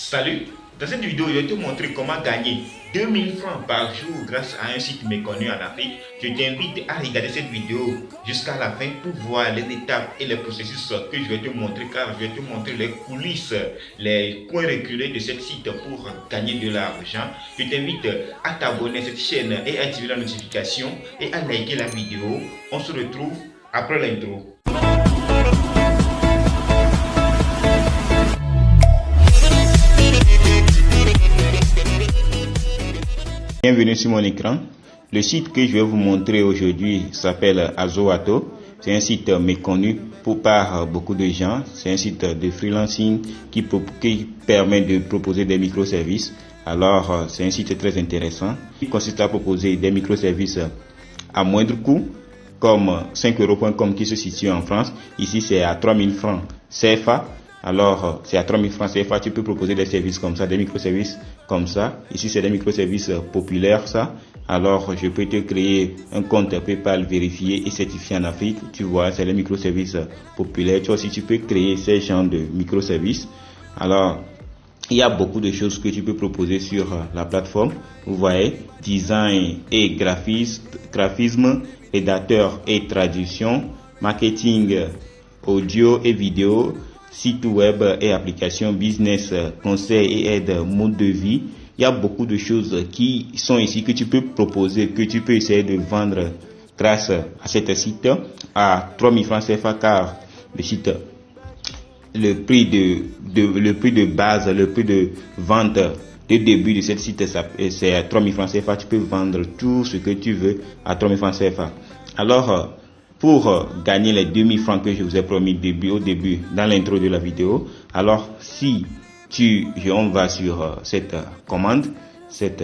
Salut, dans cette vidéo, je vais te montrer comment gagner 2000 francs par jour grâce à un site méconnu en Afrique. Je t'invite à regarder cette vidéo jusqu'à la fin pour voir les étapes et les processus que je vais te montrer, car je vais te montrer les coulisses, les coins reculés de ce site pour gagner de l'argent. Je t'invite à t'abonner à cette chaîne et à activer la notification et à liker la vidéo. On se retrouve après l'intro. Bienvenue sur mon écran. Le site que je vais vous montrer aujourd'hui s'appelle Azoato. C'est un site méconnu par beaucoup de gens. C'est un site de freelancing qui permet de proposer des microservices. Alors, c'est un site très intéressant. Il consiste à proposer des microservices à moindre coût, comme 5euros.com qui se situe en France. Ici, c'est à 3000 francs CFA. Alors, c'est à 3000 francs CFA, tu peux proposer des services comme ça, des microservices comme ça. Ici, c'est des microservices populaires, ça. Alors, je peux te créer un compte PayPal vérifié et certifié en Afrique. Tu vois, c'est les microservices populaires. Tu vois, si tu peux créer ces genres de microservices. Alors, il y a beaucoup de choses que tu peux proposer sur la plateforme. Vous voyez, design et graphisme, rédacteur et traduction, marketing, audio et vidéo, site web et application, business, conseil et aide, mode de vie. Il y a beaucoup de choses qui sont ici que tu peux proposer, que tu peux essayer de vendre grâce à cet site à 3000 francs CFA, car le site, le prix de base, le prix de vente de début de ce site, c'est à 3000 francs CFA. Tu peux vendre tout ce que tu veux à 3000 francs CFA. Alors, pour gagner les 2000 francs que je vous ai promis au début dans l'intro de la vidéo, alors si on va sur cette commande, cette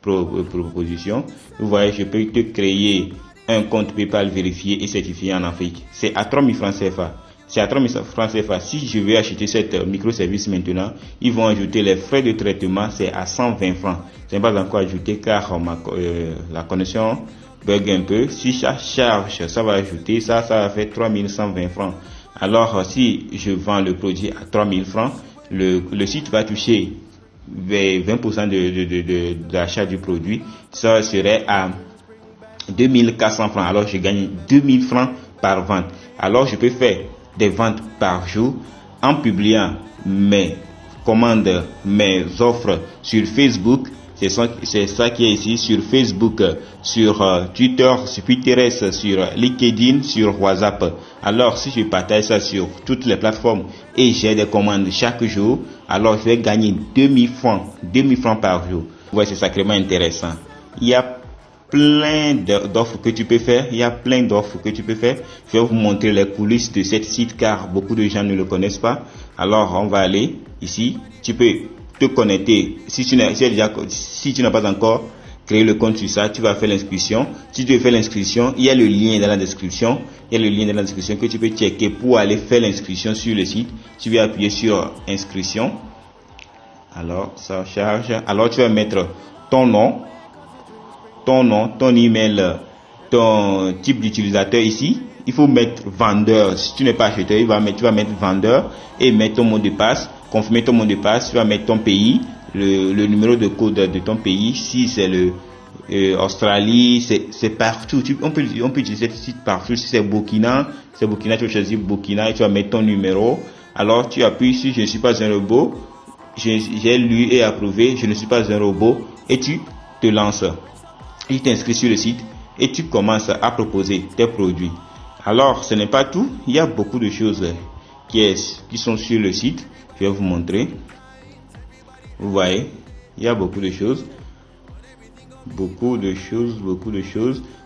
proposition, vous voyez, je peux te créer un compte PayPal vérifié et certifié en Afrique. C'est à 3000 francs CFA. C'est à 3000 francs CFA. Si je vais acheter cette microservice maintenant, ils vont ajouter les frais de traitement, c'est à 120 francs. Ce n'est pas encore ajouté car la connexion bug un peu. Si ça charge, ça va ajouter, ça va faire 3120 francs. Alors, si je vends le produit à 3000 francs, le site va toucher 20% de l'achat du produit. Ça serait à 2400 francs. Alors, je gagne 2000 francs par vente. Alors, je peux faire des ventes par jour en publiant mes commandes, mes offres sur Facebook. C'est ça qui est ici sur Facebook, sur Twitter, sur Pinterest, sur LinkedIn, sur WhatsApp. Alors, si je partage ça sur toutes les plateformes et j'ai des commandes chaque jour, alors je vais gagner 2000 francs par jour. Ouais, c'est sacrément intéressant. Il y a plein d'offres que tu peux faire. Je vais vous montrer les coulisses de ce site car beaucoup de gens ne le connaissent pas. Alors, on va aller ici. Tu peux te connecter. Si tu n'as pas encore créé le compte sur ça, tu vas faire l'inscription. Si tu veux faire l'inscription, il y a le lien dans la description. Que tu peux checker pour aller faire l'inscription sur le site. Tu vas appuyer sur inscription. Alors, ça charge. Alors, tu vas mettre ton nom, ton email, ton type d'utilisateur ici. Il faut mettre vendeur. Si tu n'es pas acheteur, tu vas mettre vendeur et mettre ton mot de passe. Confirmer ton mot de passe. Tu vas mettre ton pays, le numéro de code de ton pays. Si c'est Australie, c'est partout. On peut utiliser ce site partout. Si c'est Burkina, tu vas choisir Burkina et tu vas mettre ton numéro. Alors tu appuies sur je ne suis pas un robot. J'ai lu et approuvé. Je ne suis pas un robot. Et tu te lances. Tu t'inscris sur le site et tu commences à proposer tes produits. Alors, ce n'est pas tout. Il y a beaucoup de choses qui sont sur le site. Je vais vous montrer. Vous voyez, il y a beaucoup de choses. Beaucoup de choses.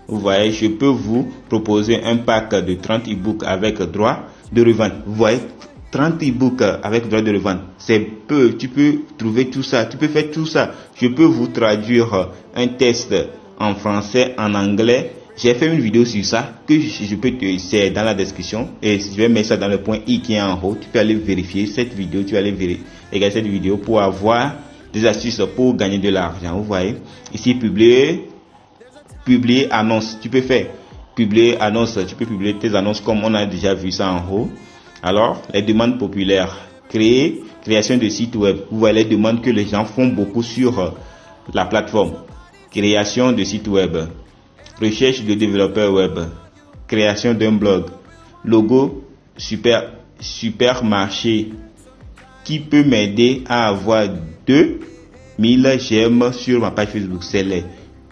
Vous voyez, je peux vous proposer un pack de 30 e-books avec droit de revente. Vous voyez, 30 e-books avec droit de revente. C'est peu. Tu peux trouver tout ça. Tu peux faire tout ça. Je peux vous traduire un test en français, en anglais. J'ai fait une vidéo sur ça que je peux c'est dans la description et je vais mettre ça dans le point I qui est en haut. Tu peux aller vérifier cette vidéo, regarder cette vidéo pour avoir des astuces pour gagner de l'argent. Vous voyez ici publier annonce. Tu peux faire publier annonce. Tu peux publier tes annonces comme on a déjà vu ça en haut. Alors les demandes populaires, créer création de sites web. Vous voyez les demandes que les gens font beaucoup sur la plateforme. Création de sites web, recherche de développeurs web, création d'un blog, logo supermarché qui peut m'aider à avoir 2000 j'aime sur ma page Facebook. C'est les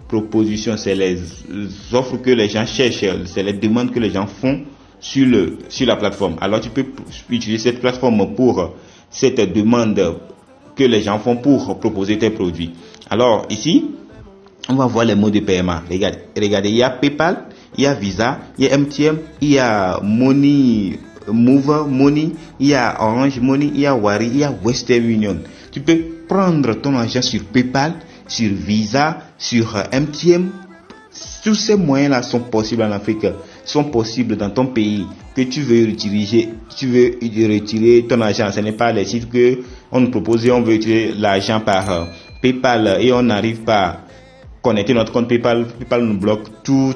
propositions, c'est les offres que les gens cherchent, c'est les demandes que les gens font sur la plateforme. Alors tu peux utiliser cette plateforme pour cette demande que les gens font pour proposer tes produits. Alors ici, on va voir les mots de paiement. Regardez, il y a PayPal, il y a Visa, il y a MTM, il y a Money, Move Money, il y a Orange Money, il y a Wari, il y a Western Union. Tu peux prendre ton argent sur PayPal, sur Visa, sur MTM. Tous ces moyens-là sont possibles en Afrique, sont possibles dans ton pays que tu veux retirer ton argent. Ce n'est pas les sites que on nous propose et on veut retirer l'argent par PayPal et on n'arrive pas à connecter notre compte PayPal. PayPal nous bloque tout le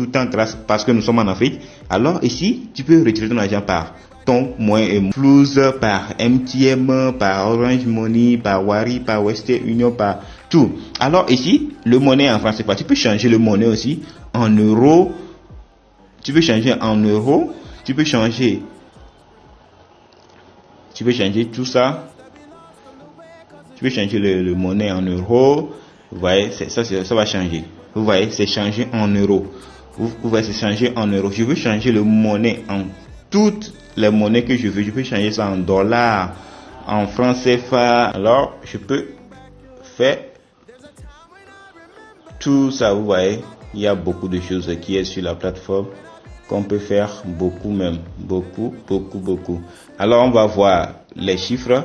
temps, parce que nous sommes en Afrique. Alors ici, tu peux retirer ton argent par ton moyen Plus, par MTM, par Orange Money, par Wari, par Western Union, par tout. Alors ici, le monnaie en France, tu peux changer le monnaie aussi en euros. Tu peux changer en euros. Tu peux changer tout ça. Tu peux changer le monnaie en euros. Vous voyez, ça va changer. Vous voyez, c'est changé en euros. Vous voyez, c'est changé en euros. Je veux changer le monnaie en toutes les monnaies que je veux. Je peux changer ça en dollars, en francs CFA. Alors, je peux faire tout ça. Vous voyez, il y a beaucoup de choses qui est sur la plateforme qu'on peut faire, beaucoup même, beaucoup. Alors, on va voir les chiffres.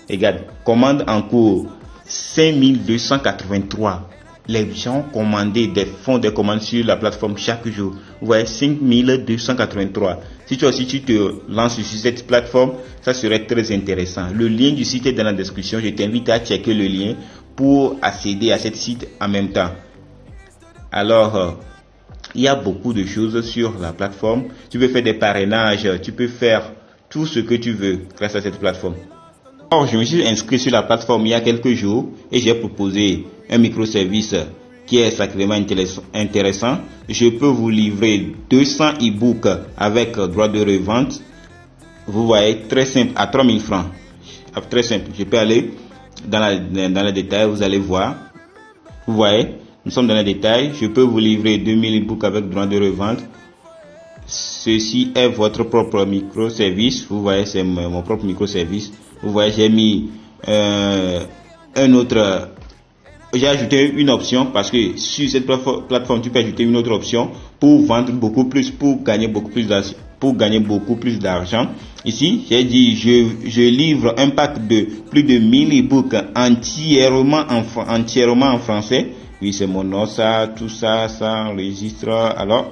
Regarde, commande en cours 5283. Les gens ont commandé font des commandes sur la plateforme chaque jour. Vous voyez, 5283. Si toi aussi tu te lances sur cette plateforme, ça serait très intéressant. Le lien du site est dans la description. Je t'invite à checker le lien pour accéder à ce site en même temps. Alors, il y a beaucoup de choses sur la plateforme. Tu peux faire des parrainages, tu peux faire tout ce que tu veux grâce à cette plateforme. Alors, je me suis inscrit sur la plateforme il y a quelques jours et j'ai proposé un microservice qui est sacrément intéressant. Je peux vous livrer 200 e-books avec droit de revente. Vous voyez, très simple, à 3000 francs. Très simple. Je peux aller dans les détails, vous allez voir. Vous voyez, nous sommes dans les détails. Je peux vous livrer 2000 e-books avec droit de revente. Ceci est votre propre microservice. Vous voyez, c'est mon propre microservice. Vous voyez, j'ai mis j'ai ajouté une option parce que sur cette plateforme, tu peux ajouter une autre option pour vendre beaucoup plus, pour gagner beaucoup plus d'argent. Ici, j'ai dit, je livre un pack de plus de 1000 e-books entièrement en français. Oui, c'est mon nom, ça, tout ça, ça enregistre. Alors,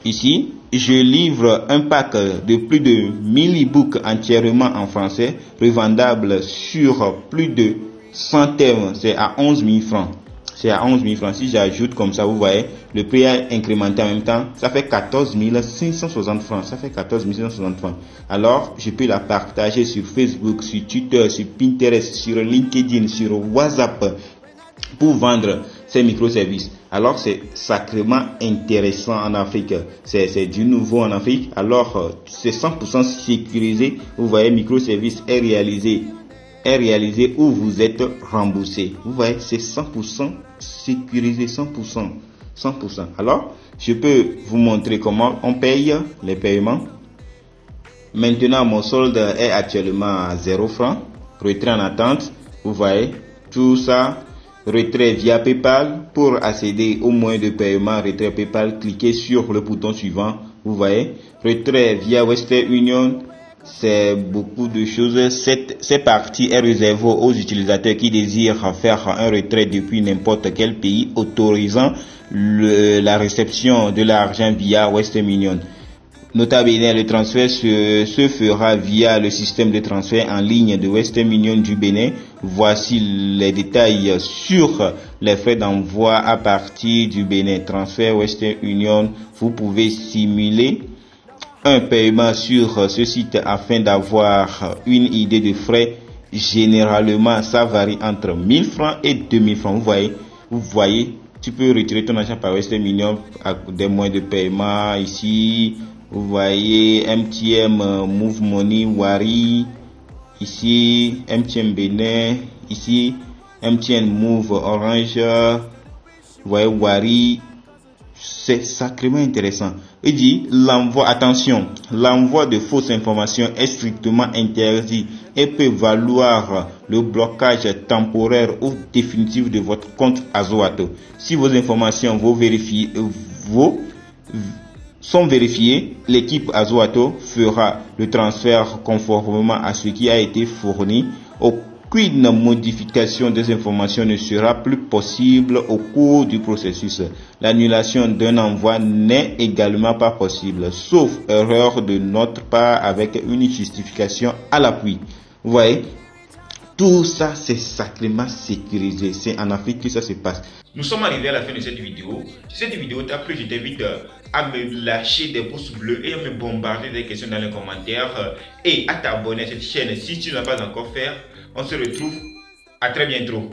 ici, je livre un pack de plus de 1000 e-books entièrement en français, revendable sur plus de 100 thèmes. C'est à 11 000 francs. C'est à 11 000 francs. Si j'ajoute comme ça, vous voyez, le prix a incrémenté en même temps. Ça fait 14 560 francs. Ça fait 14 560 francs. Alors, je peux la partager sur Facebook, sur Twitter, sur Pinterest, sur LinkedIn, sur WhatsApp pour vendre ces microservices. Alors, c'est sacrément intéressant en Afrique. C'est du nouveau en Afrique. Alors, c'est 100% sécurisé. Vous voyez, microservice est réalisé où vous êtes remboursé. Vous voyez, c'est 100% sécurisé, 100%. Alors, je peux vous montrer comment on paye les paiements. Maintenant, mon solde est actuellement à 0 francs. Retrait en attente. Vous voyez, tout ça. Retrait via PayPal. Pour accéder au moyen de paiement retrait PayPal, cliquez sur le bouton suivant. Vous voyez, retrait via Western Union. C'est beaucoup de choses. Cette partie est réservée aux utilisateurs qui désirent faire un retrait depuis n'importe quel pays, autorisant la réception de l'argent via Western Union. Nota bene, le transfert se fera via le système de transfert en ligne de Western Union du Bénin. Voici les détails sur les frais d'envoi à partir du Bénin. Transfert Western Union, vous pouvez simuler un paiement sur ce site afin d'avoir une idée de frais. Généralement, ça varie entre 1000 francs et 2000 francs. Vous voyez, tu peux retirer ton argent par Western Union à des moyens de paiement ici. Vous voyez MTN, Move Money, Wari, ici MTN Bénin, ici MTN Move Orange, vous voyez Wari. C'est sacrément intéressant. Il dit attention, l'envoi de fausses informations est strictement interdit et peut valoir le blocage temporaire ou définitif de votre compte Azoato. Si vos informations sont vérifiées, l'équipe Azoato fera le transfert conformément à ce qui a été fourni. Aucune modification des informations ne sera plus possible au cours du processus. L'annulation d'un envoi n'est également pas possible, sauf erreur de notre part avec une justification à l'appui. Vous voyez, tout ça c'est sacrément sécurisé. C'est en Afrique que ça se passe. Nous sommes arrivés à la fin de cette vidéo. Si cette vidéo t'a plu, je t'invite à me lâcher des pouces bleus et à me bombarder des questions dans les commentaires et à t'abonner à cette chaîne si tu ne l'as pas encore fait. On se retrouve à très bientôt.